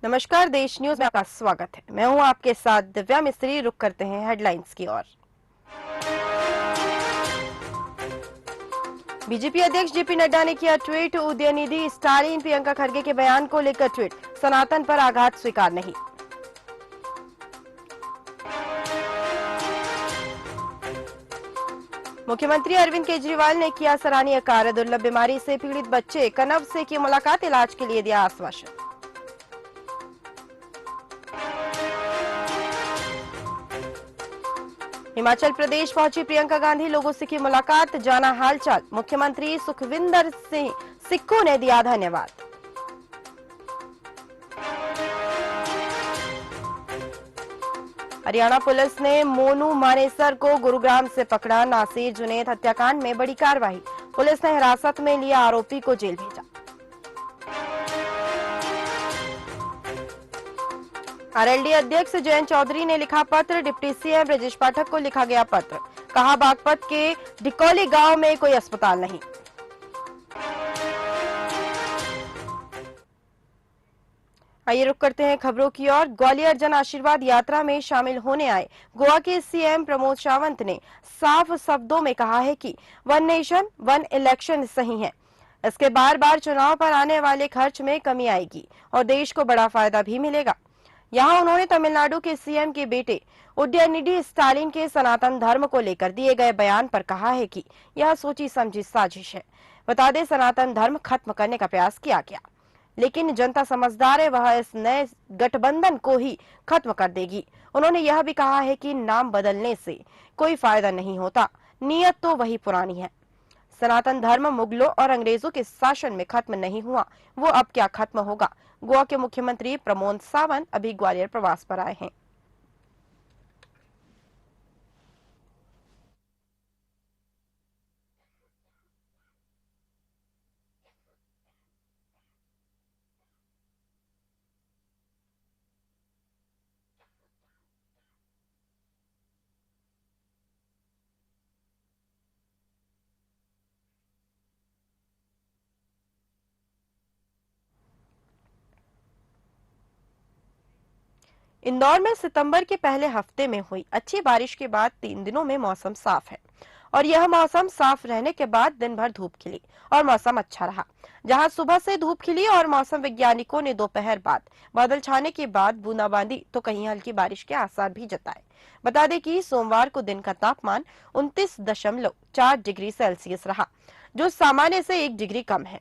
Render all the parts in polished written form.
नमस्कार, देश न्यूज में आपका स्वागत है। मैं हूं आपके साथ दिव्या मिस्त्री। रुक करते हैं हेडलाइंस की ओर। बीजेपी अध्यक्ष जेपी नड्डा ने किया ट्वीट। उदयनिधि स्टालिन प्रियंका खड़गे के बयान को लेकर ट्वीट। सनातन पर आघात स्वीकार नहीं। मुख्यमंत्री अरविंद केजरीवाल ने किया सराहनीय कार्य। दुर्लभ बीमारी से पीड़ित बच्चे कनव से की मुलाकात, इलाज के लिए दिया आश्वासन। हिमाचल प्रदेश पहुंची प्रियंका गांधी, लोगों से की मुलाकात, जाना हालचाल। मुख्यमंत्री सुखविंदर सिंह सिक्कू ने दिया धन्यवाद। हरियाणा पुलिस ने मोनू मानेसर को गुरुग्राम से पकड़ा। नासिर जुनैद हत्याकांड में बड़ी कार्रवाई। पुलिस ने हिरासत में लिया आरोपी को जेल भेजा। आरएलडी अध्यक्ष जयंत चौधरी ने लिखा पत्र। डिप्टी सीएम ब्रजेश पाठक को लिखा गया पत्र। कहा, बागपत के डिकोली गांव में कोई अस्पताल नहीं। आइए रुक करते हैं खबरों की ओर। ग्वालियर जन आशीर्वाद यात्रा में शामिल होने आए गोवा के सीएम प्रमोद सावंत ने साफ शब्दों में कहा है कि वन नेशन वन इलेक्शन सही है। इसके बार बार चुनाव पर आने वाले खर्च में कमी आएगी और देश को बड़ा फायदा भी मिलेगा। यहाँ उन्होंने तमिलनाडु के सीएम के बेटे उदयनिधि स्टालिन के सनातन धर्म को लेकर दिए गए बयान पर कहा है कि यह सोची समझी साजिश है। बता दें, सनातन धर्म खत्म करने का प्रयास किया गया, लेकिन जनता समझदार है, वह इस नए गठबंधन को ही खत्म कर देगी। उन्होंने यह भी कहा है कि नाम बदलने से कोई फायदा नहीं होता, नीयत तो वही पुरानी है। सनातन धर्म मुगलों और अंग्रेजों के शासन में खत्म नहीं हुआ, वो अब क्या खत्म होगा। गोवा के मुख्यमंत्री प्रमोद सावंत अभी ग्वालियर प्रवास पर आए हैं। इंदौर में सितंबर के पहले हफ्ते में हुई अच्छी बारिश के बाद 3 दिनों में मौसम साफ है और यह मौसम साफ रहने के बाद दिन भर धूप खिली और मौसम अच्छा रहा। जहां सुबह से धूप खिली और मौसम वैज्ञानिकों ने दोपहर बाद बादल छाने के बाद बूंदाबांदी तो कहीं हल्की बारिश के आसार भी जताए। बता दें कि सोमवार को दिन का तापमान 29.4 डिग्री सेल्सियस रहा, जो सामान्य से 1 डिग्री कम है।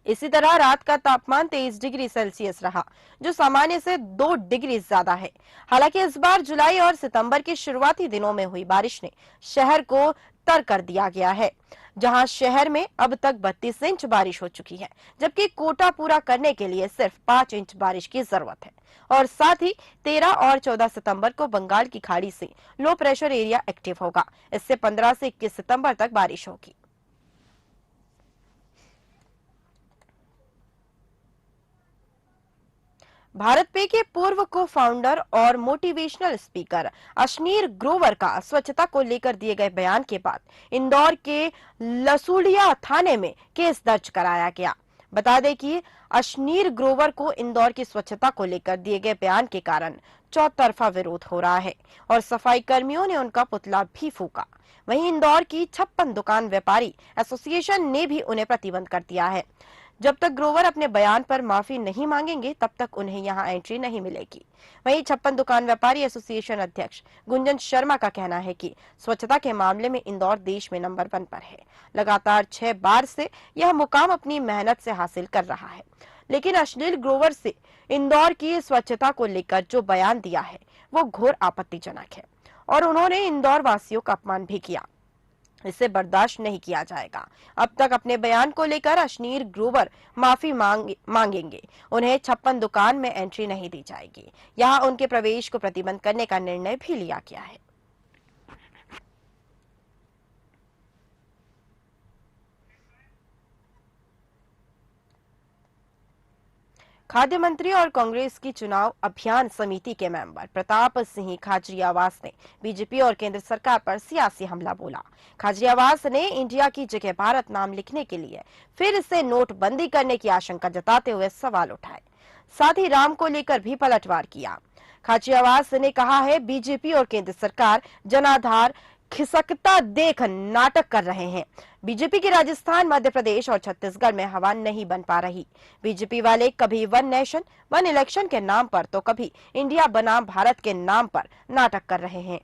इसी तरह रात का तापमान 23 डिग्री सेल्सियस रहा, जो सामान्य से 2 डिग्री ज्यादा है। हालांकि इस बार जुलाई और सितंबर के शुरुआती दिनों में हुई बारिश ने शहर को तर कर दिया गया है, जहां शहर में अब तक 32 इंच बारिश हो चुकी है, जबकि कोटा पूरा करने के लिए सिर्फ 5 इंच बारिश की जरूरत है। और साथ ही 13 और 14 सितंबर को बंगाल की खाड़ी से लो प्रेशर एरिया एक्टिव होगा। इससे 15 से 21 सितंबर तक बारिश होगी। भारत पे के पूर्व को फाउंडर और मोटिवेशनल स्पीकर अशनीर ग्रोवर का स्वच्छता को लेकर दिए गए बयान के बाद इंदौर के लसूड़िया थाने में केस दर्ज कराया गया। बता दें कि अशनीर ग्रोवर को इंदौर की स्वच्छता को लेकर दिए गए बयान के कारण चौतरफा विरोध हो रहा है और सफाई कर्मियों ने उनका पुतला भी फूका। वहीं इंदौर की 56 दुकान व्यापारी एसोसिएशन ने भी उन्हें प्रतिबंध कर दिया है। जब तक ग्रोवर अपने बयान पर माफी नहीं मांगेंगे, तब तक उन्हें यहां एंट्री नहीं मिलेगी। वहीं 56 दुकान व्यापारी एसोसिएशन अध्यक्ष गुंजन शर्मा का कहना है कि स्वच्छता के मामले में इंदौर देश में नंबर 1 पर है। लगातार 6 बार से यह मुकाम अपनी मेहनत से हासिल कर रहा है, लेकिन अश्लील ग्रोवर से इंदौर की स्वच्छता को लेकर जो बयान दिया है वो घोर आपत्तिजनक है और उन्होंने इंदौर वासियों का अपमान भी किया। इसे बर्दाश्त नहीं किया जाएगा। अब तक अपने बयान को लेकर अशनीर ग्रोवर माफी मांगेंगे, उन्हें 56 दुकान में एंट्री नहीं दी जाएगी। यहाँ उनके प्रवेश को प्रतिबंध करने का निर्णय भी लिया गया है। खाद्य मंत्री और कांग्रेस की चुनाव अभियान समिति के मेंबर प्रताप सिंह खाजरियावास ने बीजेपी और केंद्र सरकार पर सियासी हमला बोला। खाजरियावास ने इंडिया की जगह भारत नाम लिखने के लिए फिर से नोटबंदी करने की आशंका जताते हुए सवाल उठाए। साथ ही राम को लेकर भी पलटवार किया। खाचरियावास ने कहा है, बीजेपी और केंद्र सरकार जनाधार खिसकता देख नाटक कर रहे हैं। बीजेपी की राजस्थान, मध्य प्रदेश और छत्तीसगढ़ में हवा नहीं बन पा रही। बीजेपी वाले कभी वन नेशन वन इलेक्शन के नाम पर तो कभी इंडिया बनाम भारत के नाम पर नाटक कर रहे हैं।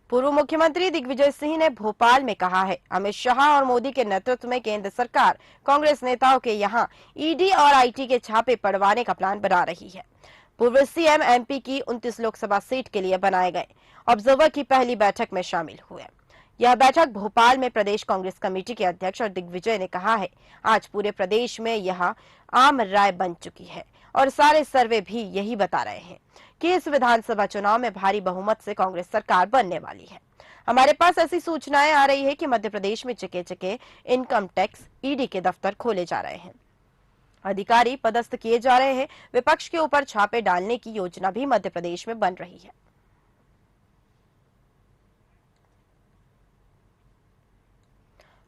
पूर्व मुख्यमंत्री दिग्विजय सिंह ने भोपाल में कहा है, अमित शाह और मोदी के नेतृत्व में केंद्र सरकार कांग्रेस नेताओं के यहां ईडी और आईटी के छापे पड़वाने का प्लान बना रही है। पूर्व सीएम एमपी की 29 लोकसभा सीट के लिए बनाए गए ऑब्जर्वर की पहली बैठक में शामिल हुए। यह बैठक भोपाल में प्रदेश कांग्रेस कमेटी के अध्यक्ष और दिग्विजय ने कहा है, आज पूरे प्रदेश में यह आम राय बन चुकी है और सारे सर्वे भी यही बता रहे हैं कि इस विधानसभा चुनाव में भारी बहुमत से कांग्रेस सरकार बनने वाली है। हमारे पास ऐसी सूचनाएं आ रही है कि मध्य प्रदेश में जगह जगह इनकम टैक्स ईडी के दफ्तर खोले जा रहे हैं, अधिकारी पदस्थ किए जा रहे हैं। विपक्ष के ऊपर छापे डालने की योजना भी मध्य प्रदेश में बन रही है।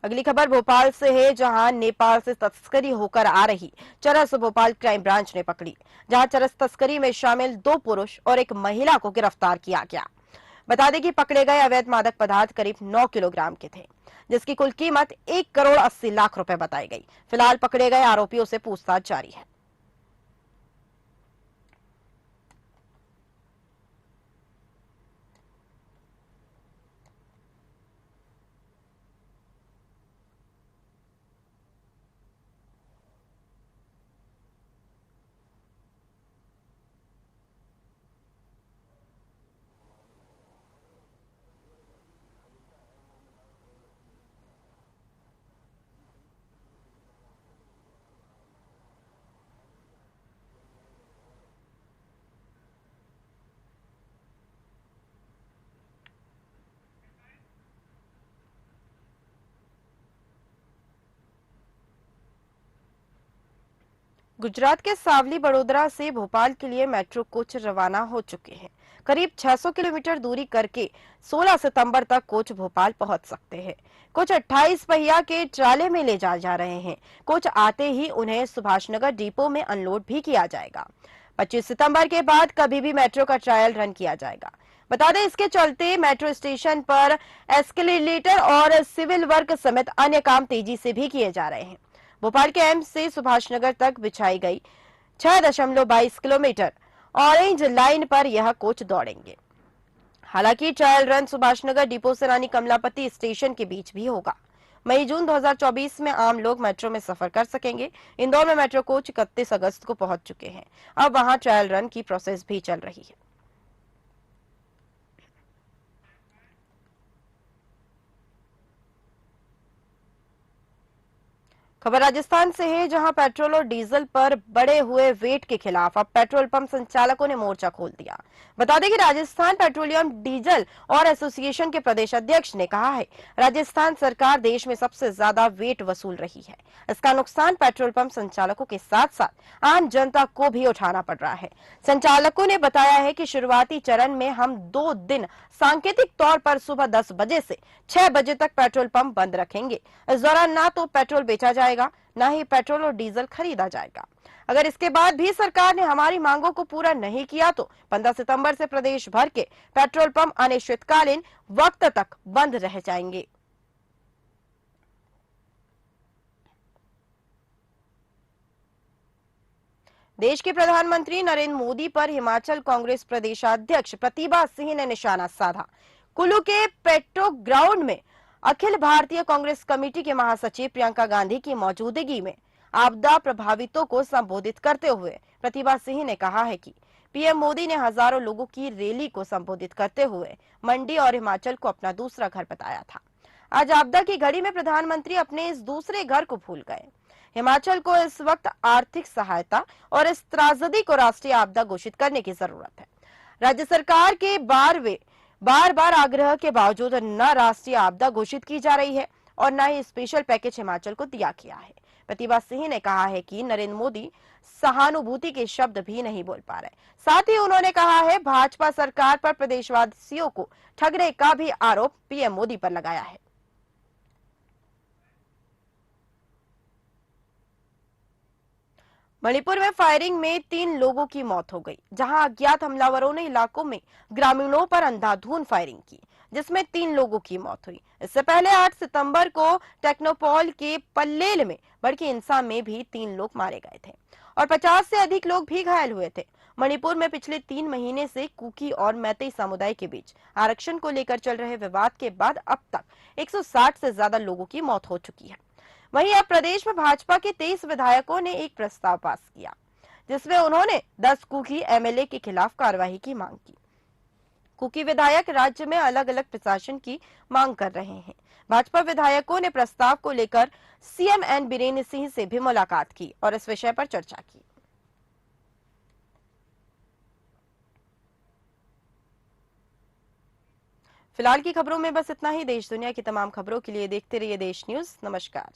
अगली खबर भोपाल से है, जहां नेपाल से तस्करी होकर आ रही चरस भोपाल क्राइम ब्रांच ने पकड़ी, जहां चरस तस्करी में शामिल 2 पुरुष और एक महिला को गिरफ्तार किया गया। बता दें कि पकड़े गए अवैध मादक पदार्थ करीब 9 किलोग्राम के थे, जिसकी कुल कीमत 1 करोड़ 80 लाख रुपए बताई गई। फिलहाल पकड़े गए आरोपियों से पूछताछ जारी है। गुजरात के सावली बड़ोदरा से भोपाल के लिए मेट्रो कोच रवाना हो चुके हैं। करीब 600 किलोमीटर दूरी करके 16 सितंबर तक कोच भोपाल पहुंच सकते हैं। कोच 28 पहिया के ट्राले में ले जा रहे हैं। कोच आते ही उन्हें सुभाषनगर डिपो में अनलोड भी किया जाएगा। 25 सितंबर के बाद कभी भी मेट्रो का ट्रायल रन किया जाएगा। बता दें, इसके चलते मेट्रो स्टेशन पर एस्केलेटर और सिविल वर्क समेत अन्य काम तेजी से भी किए जा रहे हैं। भोपाल के एम्स से सुभाषनगर तक बिछाई गई 6.22 किलोमीटर ऑरेंज लाइन पर यह कोच दौड़ेंगे। हालांकि ट्रायल रन सुभाषनगर डिपो से रानी कमलापति स्टेशन के बीच भी होगा। मई जून 2024 में आम लोग मेट्रो में सफर कर सकेंगे। इंदौर में मेट्रो कोच 31 अगस्त को पहुंच चुके हैं। अब वहां ट्रायल रन की प्रोसेस भी चल रही है। खबर राजस्थान से है, जहां पेट्रोल और डीजल पर बढ़े हुए वेट के खिलाफ अब पेट्रोल पंप संचालकों ने मोर्चा खोल दिया। बता दें कि राजस्थान पेट्रोलियम डीजल और एसोसिएशन के प्रदेश अध्यक्ष ने कहा है, राजस्थान सरकार देश में सबसे ज्यादा वेट वसूल रही है। इसका नुकसान पेट्रोल पंप संचालकों के साथ साथ आम जनता को भी उठाना पड़ रहा है। संचालकों ने बताया है कि शुरुआती चरण में हम 2 दिन सांकेतिक तौर पर सुबह 10 बजे से 6 बजे तक पेट्रोल पंप बंद रखेंगे। इस दौरान ना तो पेट्रोल बेचा जाएगा, ना ही पेट्रोल और डीजल खरीदा जाएगा। अगर इसके बाद भी सरकार ने हमारी मांगों को पूरा नहीं किया तो 15 सितंबर से प्रदेश भर के पेट्रोल पंप अनिश्चितकालीन वक्त तक बंद रह जाएंगे। देश के प्रधानमंत्री नरेंद्र मोदी पर हिमाचल कांग्रेस प्रदेशाध्यक्ष प्रतिभा सिंह ने निशाना साधा। कुल्लू के पेट्रो ग्राउंड में अखिल भारतीय कांग्रेस कमेटी के महासचिव प्रियंका गांधी की मौजूदगी में आपदा प्रभावितों को संबोधित करते हुए प्रतिभा सिंह ने कहा है कि पीएम मोदी ने हजारों लोगों की रैली को संबोधित करते हुए मंडी और हिमाचल को अपना दूसरा घर बताया था। आज आपदा की घड़ी में प्रधानमंत्री अपने इस दूसरे घर को भूल गए। हिमाचल को इस वक्त आर्थिक सहायता और इस त्रासदी को राष्ट्रीय आपदा घोषित करने की जरूरत है। राज्य सरकार के बार बार आग्रह के बावजूद न राष्ट्रीय आपदा घोषित की जा रही है और न ही स्पेशल पैकेज हिमाचल को दिया गया है। प्रतिभा सिंह ने कहा है कि नरेंद्र मोदी सहानुभूति के शब्द भी नहीं बोल पा रहे। साथ ही उन्होंने कहा है, भाजपा सरकार पर प्रदेशवासियों को ठगने का भी आरोप पीएम मोदी पर लगाया है। मणिपुर में फायरिंग में 3 लोगों की मौत हो गई, जहां अज्ञात हमलावरों ने इलाकों में ग्रामीणों पर अंधाधुंध फायरिंग की, जिसमें 3 लोगों की मौत हुई। इससे पहले 8 सितंबर को टेक्नोपॉल के पल्लेल में भड़की हिंसा में भी 3 लोग मारे गए थे और 50 से अधिक लोग भी घायल हुए थे। मणिपुर में पिछले 3 महीने से कुकी और मैतेई समुदाय के बीच आरक्षण को लेकर चल रहे विवाद के बाद अब तक 160 से ज्यादा लोगों की मौत हो चुकी है। वहीं अब प्रदेश में भाजपा के 23 विधायकों ने एक प्रस्ताव पास किया, जिसमें उन्होंने 10 कुकी एमएलए के खिलाफ कार्रवाई की मांग की। कुकी विधायक राज्य में अलग अलग प्रशासन की मांग कर रहे हैं। भाजपा विधायकों ने प्रस्ताव को लेकर सीएम एन बीरेन सिंह से भी मुलाकात की और इस विषय पर चर्चा की। फिलहाल की खबरों में बस इतना ही। देश दुनिया की तमाम खबरों के लिए देखते रहिए देश न्यूज। नमस्कार।